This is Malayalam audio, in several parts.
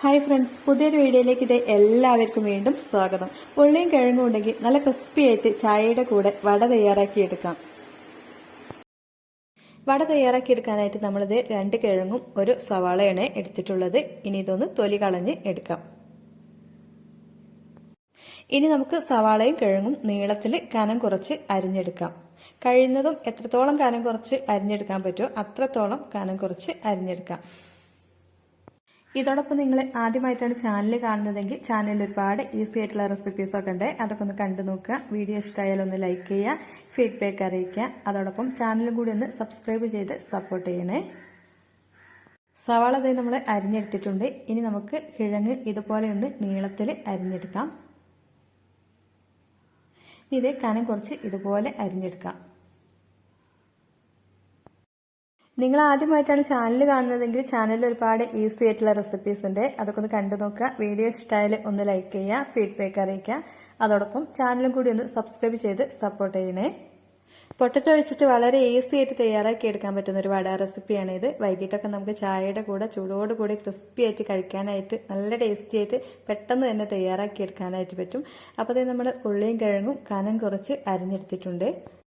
ഹായ് ഫ്രണ്ട്സ്, പുതിയൊരു വീഡിയോയിലേക്ക് എല്ലാവർക്കും വീണ്ടും സ്വാഗതം. ഉള്ളിയും കിഴങ്ങും ഉണ്ടെങ്കിൽ നല്ല ക്രിസ്പി ആയിട്ട് ചായയുടെ കൂടെ വട തയ്യാറാക്കിയെടുക്കാം. വട തയ്യാറാക്കിയെടുക്കാനായിട്ട് നമ്മളിത് 2 കിഴങ്ങും ഒരു സവാളയാണ് എടുത്തിട്ടുള്ളത്. ഇനി ഇതൊന്ന് തൊലി കളഞ്ഞ് എടുക്കാം. ഇനി നമുക്ക് സവാളയും കിഴങ്ങും നീളത്തിൽ കനം കുറച്ച് അരിഞ്ഞെടുക്കാം. കഴിയുന്നതും എത്രത്തോളം കനം കുറച്ച് അരിഞ്ഞെടുക്കാൻ പറ്റുമോ അത്രത്തോളം കനം കുറച്ച് അരിഞ്ഞെടുക്കാം. ഇതോടൊപ്പം നിങ്ങൾ ആദ്യമായിട്ടാണ് ചാനൽ കാണുന്നതെങ്കിൽ ചാനലിൽ ഒരുപാട് ഈസി ആയിട്ടുള്ള റെസിപ്പീസൊക്കെ ഉണ്ട്. അതൊക്കെ ഒന്ന് കണ്ടു നോക്കുക. വീഡിയോ ഇഷ്ടമായാലും ഒന്ന് ലൈക്ക് ചെയ്യുക, ഫീഡ്ബാക്ക് അറിയിക്കുക. അതോടൊപ്പം ചാനലും കൂടി ഒന്ന് സബ്സ്ക്രൈബ് ചെയ്ത് സപ്പോർട്ട് ചെയ്യണേ. സവാള ദേ നമ്മൾ അരിഞ്ഞെടുത്തിട്ടുണ്ട്. ഇനി നമുക്ക് കിഴങ്ങ് ഇതുപോലെ ഒന്ന് നീളത്തിൽ അരിഞ്ഞെടുക്കാം. ഇത് കനം കുറച്ച് ഇതുപോലെ അരിഞ്ഞെടുക്കാം. നിങ്ങൾ ആദ്യമായിട്ടാണ് ചാനൽ കാണുന്നതെങ്കിൽ ചാനലിൽ ഒരുപാട് ഈസി ആയിട്ടുള്ള റെസിപ്പീസ് ഉണ്ട്. അതൊക്കെ ഒന്ന് കണ്ടു നോക്കുക. വീഡിയോ ഇഷ്ടമായാലും ഒന്ന് ലൈക്ക് ചെയ്യുക, ഫീഡ്ബാക്ക് അറിയിക്കുക. അതോടൊപ്പം ചാനലും കൂടി ഒന്ന് സബ്സ്ക്രൈബ് ചെയ്ത് സപ്പോർട്ട് ചെയ്യണേ. പൊട്ടറ്റോ വെച്ചിട്ട് വളരെ ഈസി ആയിട്ട് തയ്യാറാക്കി എടുക്കാൻ പറ്റുന്ന ഒരു വട റെസിപ്പിയാണ് ഇത്. വൈകിട്ടൊക്കെ നമുക്ക് ചായയുടെ കൂടെ ചൂടോടുകൂടി ക്രിസ്പി ആയിട്ട് കഴിക്കാനായിട്ട് നല്ല ടേസ്റ്റി ആയിട്ട് പെട്ടെന്ന് തന്നെ തയ്യാറാക്കി എടുക്കാനായിട്ട് പറ്റും. അപ്പോൾ നമ്മൾ ഉള്ളിയും കിഴങ്ങും കനം കുറച്ച് അരിഞ്ഞെടുത്തിട്ടുണ്ട്.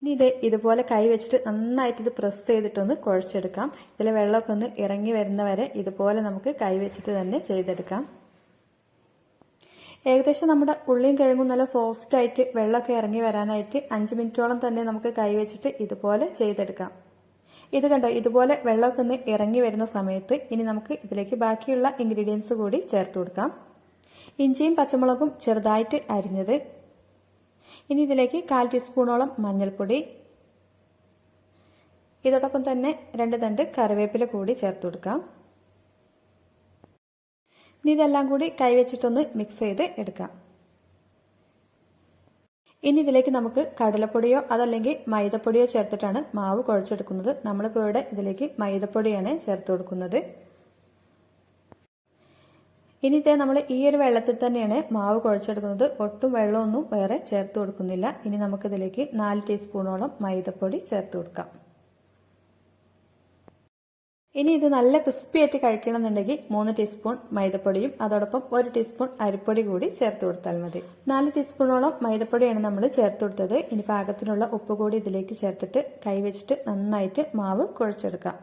ഇനി ഇതുപോലെ കൈ വെച്ചിട്ട് നന്നായിട്ട് ഇത് പ്രസ് ചെയ്തിട്ടൊന്ന് കുഴച്ചെടുക്കാം. ഇതിലെ വെള്ളമൊക്കെ ഒന്ന് ഇറങ്ങി വരുന്നവരെ ഇതുപോലെ നമുക്ക് കൈ വെച്ചിട്ട് തന്നെ ചെയ്തെടുക്കാം. ഏകദേശം നമ്മുടെ ഉള്ളിയും കിഴങ്ങും നല്ല സോഫ്റ്റ് ആയിട്ട് വെള്ളമൊക്കെ ഇറങ്ങി വരാനായിട്ട് 5 മിനിറ്റോളം തന്നെ നമുക്ക് കൈ വെച്ചിട്ട് ഇതുപോലെ ചെയ്തെടുക്കാം. ഇത് കണ്ടോ, ഇതുപോലെ വെള്ളമൊക്കെ ഒന്ന് ഇറങ്ങി വരുന്ന സമയത്ത് ഇനി നമുക്ക് ഇതിലേക്ക് ബാക്കിയുള്ള ഇൻഗ്രീഡിയൻസ് കൂടി ചേർത്ത് കൊടുക്കാം. ഇഞ്ചിയും പച്ചമുളകും ചെറുതായിട്ട് അരിഞ്ഞത്, ഇനി ഇതിലേക്ക് 1/4 ടീസ്പൂണോളം മഞ്ഞൾപ്പൊടി, ഇതോടൊപ്പം തന്നെ 2 തണ്ട് കറിവേപ്പില കൂടി ചേർത്ത് കൊടുക്കാം. ഇനി ഇതെല്ലാം കൂടി കൈവച്ചിട്ടൊന്ന് മിക്സ് ചെയ്ത് എടുക്കാം. ഇനി ഇതിലേക്ക് നമുക്ക് കടലപ്പൊടിയോ അതല്ലെങ്കിൽ മൈദപ്പൊടിയോ ചേർത്തിട്ടാണ് മാവ് കുഴച്ചെടുക്കുന്നത്. നമ്മളിപ്പോൾ ഇവിടെ ഇതിലേക്ക് മൈദപ്പൊടിയാണ് ചേർത്ത് കൊടുക്കുന്നത്. ഇനി നമ്മൾ ഈ ഒരു വെള്ളത്തിൽ തന്നെയാണ് മാവ് കുഴച്ചെടുക്കുന്നത്. ഒട്ടും വെള്ളമൊന്നും വേറെ ചേർത്ത് കൊടുക്കുന്നില്ല. ഇനി നമുക്കിതിലേക്ക് 4 ടീസ്പൂണോളം മൈദപ്പൊടി ചേർത്ത് കൊടുക്കാം. ഇനി ഇത് നല്ല ക്രിസ്പി ആയിട്ട് കഴിക്കണമെന്നുണ്ടെങ്കിൽ 3 ടീസ്പൂൺ മൈദപ്പൊടിയും അതോടൊപ്പം 1 ടീസ്പൂൺ അരിപ്പൊടി കൂടി ചേർത്ത് കൊടുത്താൽ മതി. 4 ടീസ്പൂണോളം മൈദപ്പൊടിയാണ് നമ്മൾ ചേർത്ത് കൊടുത്തത്. ഇനി പാകത്തിനുള്ള ഉപ്പ് കൂടി ഇതിലേക്ക് ചേർത്തിട്ട് കൈവച്ചിട്ട് നന്നായിട്ട് മാവ് കുഴച്ചെടുക്കാം.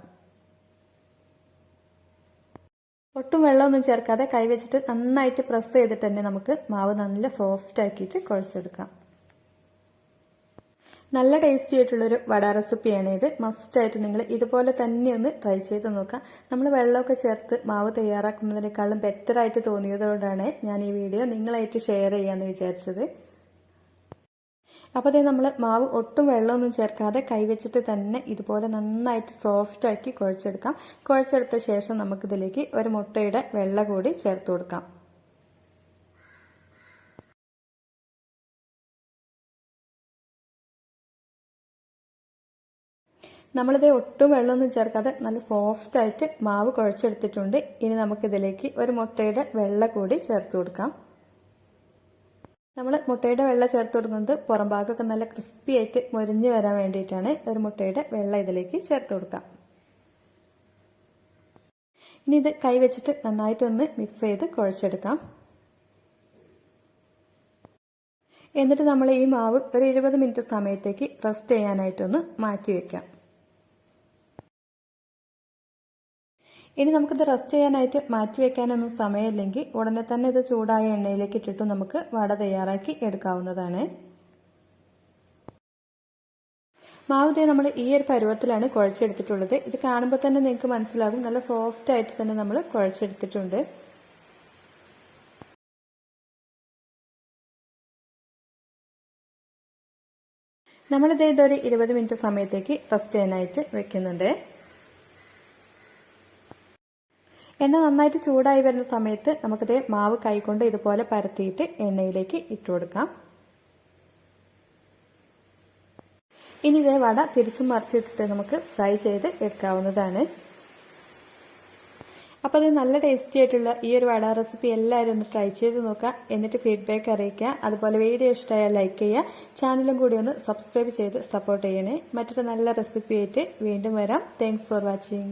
ഒട്ടും വെള്ളമൊന്നും ചേർക്കാതെ കൈവച്ചിട്ട് നന്നായിട്ട് പ്രസ് ചെയ്തിട്ട് തന്നെ നമുക്ക് മാവ് നല്ല സോഫ്റ്റ് ആക്കിയിട്ട് കുഴച്ചെടുക്കാം. നല്ല ടേസ്റ്റി ആയിട്ടുള്ളൊരു വട റെസിപ്പിയാണ് ഇത്. മസ്റ്റായിട്ട് നിങ്ങൾ ഇതുപോലെ തന്നെ ഒന്ന് ട്രൈ ചെയ്ത് നോക്കാം. നമ്മൾ വെള്ളമൊക്കെ ചേർത്ത് മാവ് തയ്യാറാക്കുന്നതിനേക്കാളും ബെറ്ററായിട്ട് തോന്നിയതുകൊണ്ടാണ് ഞാൻ ഈ വീഡിയോ നിങ്ങളായിട്ട് ഷെയർ ചെയ്യാമെന്ന് വിചാരിച്ചത്. അപ്പോൾ നമ്മൾ മാവ് ഒട്ടും വെള്ളമൊന്നും ചേർക്കാതെ കൈവച്ചിട്ട് തന്നെ ഇതുപോലെ നന്നായിട്ട് സോഫ്റ്റ് ആക്കി കുഴച്ചെടുക്കാം. കുഴച്ചെടുത്ത ശേഷം നമുക്കിതിലേക്ക് ഒരു മുട്ടയുടെ വെള്ള കൂടി ചേർത്ത് കൊടുക്കാം. നമ്മളിത് ഒട്ടും വെള്ളമൊന്നും ചേർക്കാതെ നല്ല സോഫ്റ്റ് ആയിട്ട് മാവ് കുഴച്ചെടുത്തിട്ടുണ്ട്. ഇനി നമുക്കിതിലേക്ക് ഒരു മുട്ടയുടെ വെള്ള കൂടി ചേർത്ത് കൊടുക്കാം. നമ്മൾ മുട്ടയുടെ വെള്ള ചേർത്ത് കൊടുക്കുന്നത് പുറം ഭാഗമൊക്കെ നല്ല ക്രിസ്പി ആയിട്ട് മൊരിഞ്ഞ് വരാൻ വേണ്ടിയിട്ടാണ്. ഒരു മുട്ടയുടെ വെള്ള ഇതിലേക്ക് ചേർത്ത് കൊടുക്കാം. ഇനി ഇത് കൈ വെച്ചിട്ട് നന്നായിട്ടൊന്ന് മിക്സ് ചെയ്ത് കുഴച്ചെടുക്കാം. എന്നിട്ട് നമ്മൾ ഈ മാവ് ഒരു 20 മിനിറ്റ് സമയത്തേക്ക് റെസ്റ്റ് ചെയ്യാനായിട്ടൊന്ന് മാറ്റി വെക്കാം. ഇനി നമുക്കിത് റെസ്റ്റ് ചെയ്യാനായിട്ട് മാറ്റി വെക്കാനൊന്നും സമയമില്ലെങ്കിൽ ഉടനെ തന്നെ ഇത് ചൂടായ എണ്ണയിലേക്ക് ഇട്ടിട്ട് നമുക്ക് വട തയ്യാറാക്കി എടുക്കാവുന്നതാണ്. മാവ് നമ്മൾ ഈ ഒരു പരുവത്തിലാണ് കുഴച്ചെടുത്തിട്ടുള്ളത്. ഇത് കാണുമ്പോൾ തന്നെ നിങ്ങൾക്ക് മനസ്സിലാകും നല്ല സോഫ്റ്റ് ആയിട്ട് തന്നെ നമ്മൾ കുഴച്ചെടുത്തിട്ടുണ്ട്. നമ്മളിത് ഇതൊരു 20 മിനിറ്റ് സമയത്തേക്ക് റെസ്റ്റ് ചെയ്യാനായിട്ട് വെക്കുന്നുണ്ട്. എണ്ണ നന്നായിട്ട് ചൂടായി വരുന്ന സമയത്ത് നമുക്കിത് മാവ് കൈകൊണ്ട് ഇതുപോലെ പരത്തിയിട്ട് എണ്ണയിലേക്ക് ഇട്ട് കൊടുക്കാം. ഇനി ഇതേ വട തിരിച്ചും മറിച്ചിട്ടിട്ട് നമുക്ക് ഫ്രൈ ചെയ്ത് എടുക്കാവുന്നതാണ്. അപ്പോൾ ഇത് നല്ല ടേസ്റ്റി ആയിട്ടുള്ള ഈ ഒരു വട റെസിപ്പി എല്ലാവരും ഒന്ന് ട്രൈ ചെയ്ത് നോക്കുക. എന്നിട്ട് ഫീഡ്ബാക്ക് അറിയിക്കുക. അതുപോലെ വീഡിയോ ഇഷ്ടമായാൽ ലൈക്ക് ചെയ്യുക. ചാനലും കൂടി ഒന്ന് സബ്സ്ക്രൈബ് ചെയ്ത് സപ്പോർട്ട് ചെയ്യണേ. മറ്റൊരു നല്ല റെസിപ്പി ആയിട്ട് വീണ്ടും വരാം. Thanks for watching.